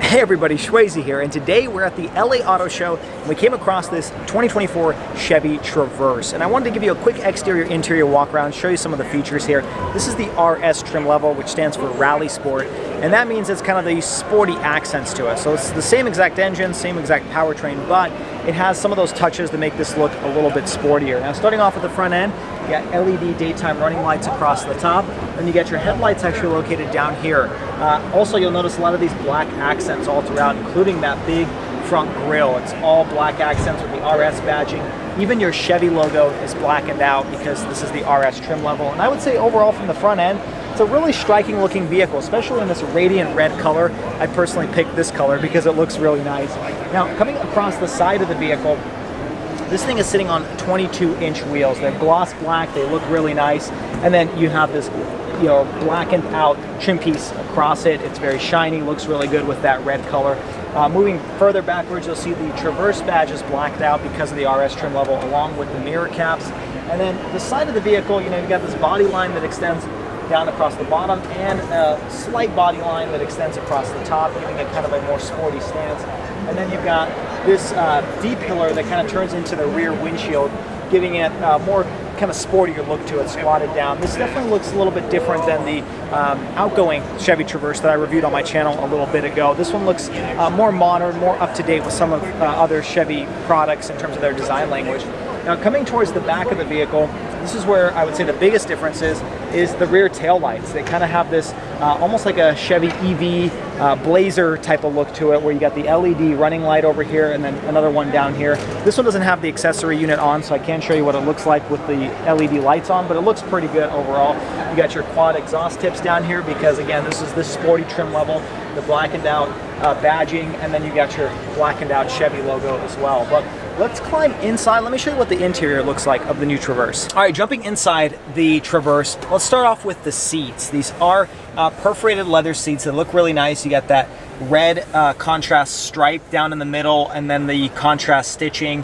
Hey everybody, Shwazy here, and today we're at the LA Auto Show and we came across this 2024 Chevy Traverse. And I wanted to give you a quick exterior interior walk around, show you some of the features here. This is the RS trim level, which stands for Rally Sport, and that means it's kind of the sporty accents to it. So it's the same exact engine, same exact powertrain, but it has some of those touches that make this look a little bit sportier. Now starting off at the front end, you got LED daytime running lights across the top, and you get your headlights actually located down here. Also, you'll notice a lot of these black accents all throughout, including that big front grille. It's all black accents with the RS badging. Even your Chevy logo is blackened out because this is the RS trim level. And I would say overall from the front end, it's a really striking looking vehicle, especially in this radiant red color. I personally picked this color because it looks really nice. Now, coming across the side of the vehicle, this thing is sitting on 22-inch wheels. They're gloss black, they look really nice. And then you have this blackened out trim piece across it. It's very shiny, looks really good with that red color. Moving further backwards, you'll see the Traverse badge is blacked out because of the RS trim level, along with the mirror caps. And then the side of the vehicle, you've got this body line that extends down across the bottom and a slight body line that extends across the top, giving it kind of a more sporty stance. And then you've got this D-pillar that kind of turns into the rear windshield, giving it more kind of sportier look to it, squatted down. This definitely looks a little bit different than the outgoing Chevy Traverse that I reviewed on my channel a little bit ago. This one looks more modern, more up-to-date with some of other Chevy products in terms of their design language. Now coming towards the back of the vehicle, this is where I would say the biggest difference is the rear tail lights. They kind of have this almost like a Chevy EV Blazer type of look to it, where you got the LED running light over here and then another one down here. This one doesn't have the accessory unit on, so I can't show you what it looks like with the LED lights on, but it looks pretty good overall. You got your quad exhaust tips down here because, again, this is the sporty trim level, the blackened out badging, and then you got your blackened out Chevy logo as well. But let's climb inside. Let me show you what the interior looks like of the new Traverse. All right, jumping inside the Traverse, let's start off with the seats. These are perforated leather seats that look really nice. You got that red contrast stripe down in the middle and then the contrast stitching.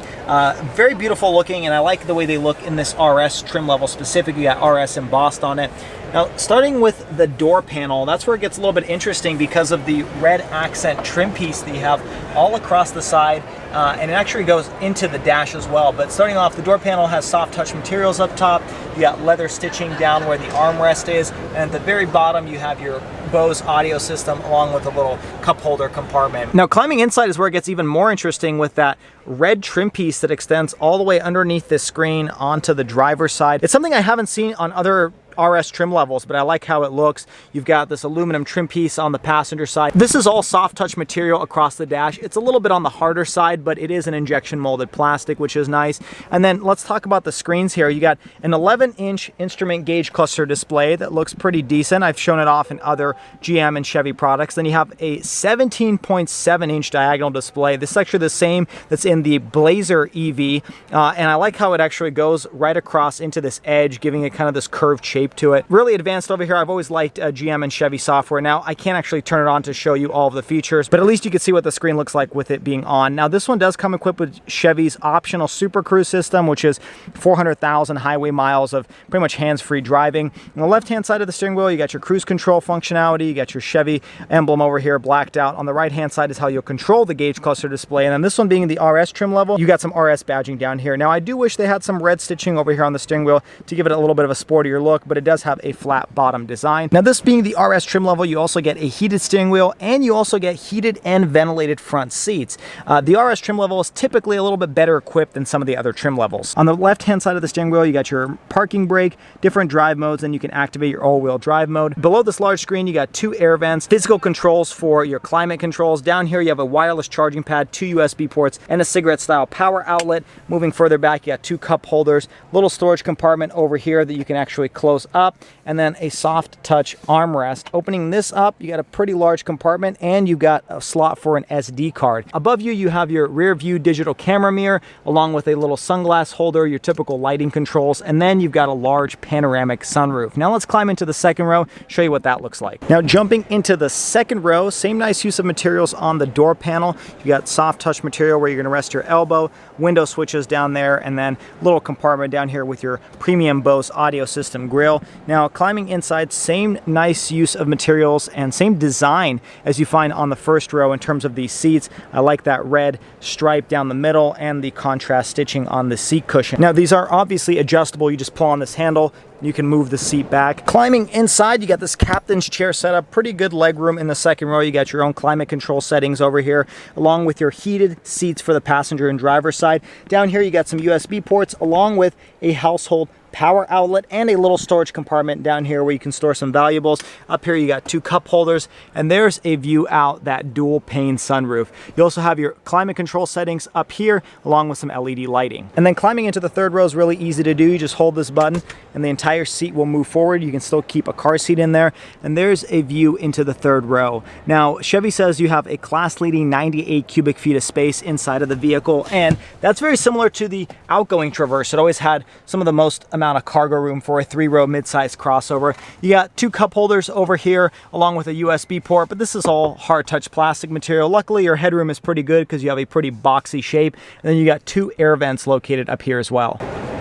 Very beautiful looking, and I like the way they look in this RS trim level specifically. You got RS embossed on it. Now, starting with the door panel, that's where it gets a little bit interesting because of the red accent trim piece that you have all across the side, and it actually goes into the dash as well. But starting off, the door panel has soft touch materials up top. You got leather stitching down where the armrest is, and at the very bottom you have your Bose audio system along with a little cup holder compartment. Now climbing inside is where it gets even more interesting with that red trim piece that extends all the way underneath this screen onto the driver's side. It's something I haven't seen on other RS trim levels, but I like how it looks. You've got this aluminum trim piece on the passenger side. This is all soft touch material across the dash. It's a little bit on the harder side, but it is an injection molded plastic, which is nice. And then let's talk about the screens here. You got an 11-inch instrument gauge cluster display that looks pretty decent. I've shown it off in other GM and Chevy products. Then you have a 17.7-inch diagonal display. This is actually the same that's in the Blazer EV, and I like how it actually goes right across into this edge, giving it kind of this curved shape to it. Really advanced over here. I've always liked GM and Chevy software. Now I can't actually turn it on to show you all of the features, but at least you can see what the screen looks like with it being on. Now this one does come equipped with Chevy's optional Super Cruise system, which is 400,000 highway miles of pretty much hands-free driving. On the left-hand side of the steering wheel, you got your cruise control functionality. You got your Chevy emblem over here blacked out. On the right-hand side is how you'll control the gauge cluster display. And then this one being the RS trim level, you got some RS badging down here. Now I do wish they had some red stitching over here on the steering wheel to give it a little bit of a sportier look, but it does have a flat bottom design. Now this being the RS trim level, you also get a heated steering wheel and you also get heated and ventilated front seats. The RS trim level is typically a little bit better equipped than some of the other trim levels. On the left hand side of the steering wheel, you got your parking brake, different drive modes, and you can activate your all-wheel drive mode. Below this large screen, you got 2 air vents, physical controls for your climate controls. Down here you have a wireless charging pad, 2 USB ports, and a cigarette style power outlet. Moving further back, you got 2 cup holders, little storage compartment over here that you can actually close up, and then a soft touch armrest. Opening this up, you got a pretty large compartment and you got a slot for an SD card. Above you, you have your rear view digital camera mirror along with a little sunglass holder, your typical lighting controls, and then you've got a large panoramic sunroof. Now let's climb into the second row, show you what that looks like. Now jumping into the second row, same nice use of materials on the door panel. You got soft touch material where you're gonna rest your elbow, window switches down there, and then little compartment down here with your premium Bose audio system grill. detail. Now, climbing inside, same nice use of materials and same design as you find on the first row in terms of these seats. I like that red stripe down the middle and the contrast stitching on the seat cushion. Now, these are obviously adjustable. You just pull on this handle, you can move the seat back. Climbing inside, you got this captain's chair setup, pretty good leg room in the second row. You got your own climate control settings over here, along with your heated seats for the passenger and driver side. Down here, you got some USB ports, along with a household power outlet and a little storage compartment down here where you can store some valuables. Up here you got 2 cup holders, and there's a view out that dual pane sunroof. You also have your climate control settings up here along with some LED lighting. And then climbing into the third row is really easy to do. You just hold this button and the entire seat will move forward. You can still keep a car seat in there, and there's a view into the third row. Now, Chevy says you have a class-leading 98 cubic feet of space inside of the vehicle, and that's very similar to the outgoing Traverse. It always had some of the most amount of cargo room for a 3-row mid-size crossover. You got 2 cup holders over here along with a USB port, but this is all hard touch plastic material. Luckily your headroom is pretty good because you have a pretty boxy shape, and then you got 2 air vents located up here as well.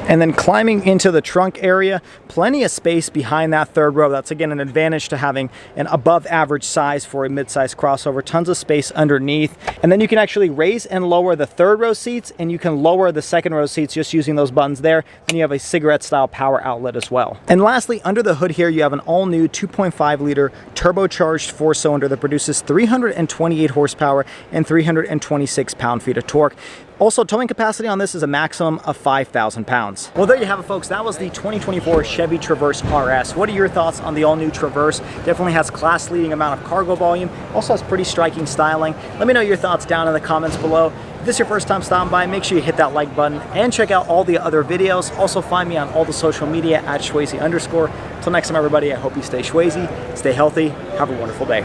And then climbing into the trunk area, plenty of space behind that third row. That's again an advantage to having an above average size for a mid-size crossover. Tons of space underneath. And then you can actually raise and lower the third row seats, and you can lower the second row seats just using those buttons there. And you have a cigarette style power outlet as well. And lastly, under the hood here, you have an all new 2.5 liter turbocharged 4-cylinder that produces 328 horsepower and 326 pound-feet of torque. Also, towing capacity on this is a maximum of 5,000 pounds. Well, there you have it, folks. That was the 2024 Chevy Traverse RS. What are your thoughts on the all-new Traverse? Definitely has class-leading amount of cargo volume. Also has pretty striking styling. Let me know your thoughts down in the comments below. If this is your first time stopping by, make sure you hit that like button and check out all the other videos. Also, find me on all the social media at Schwazy_. Until next time, everybody, I hope you stay Schwazy, stay healthy, have a wonderful day.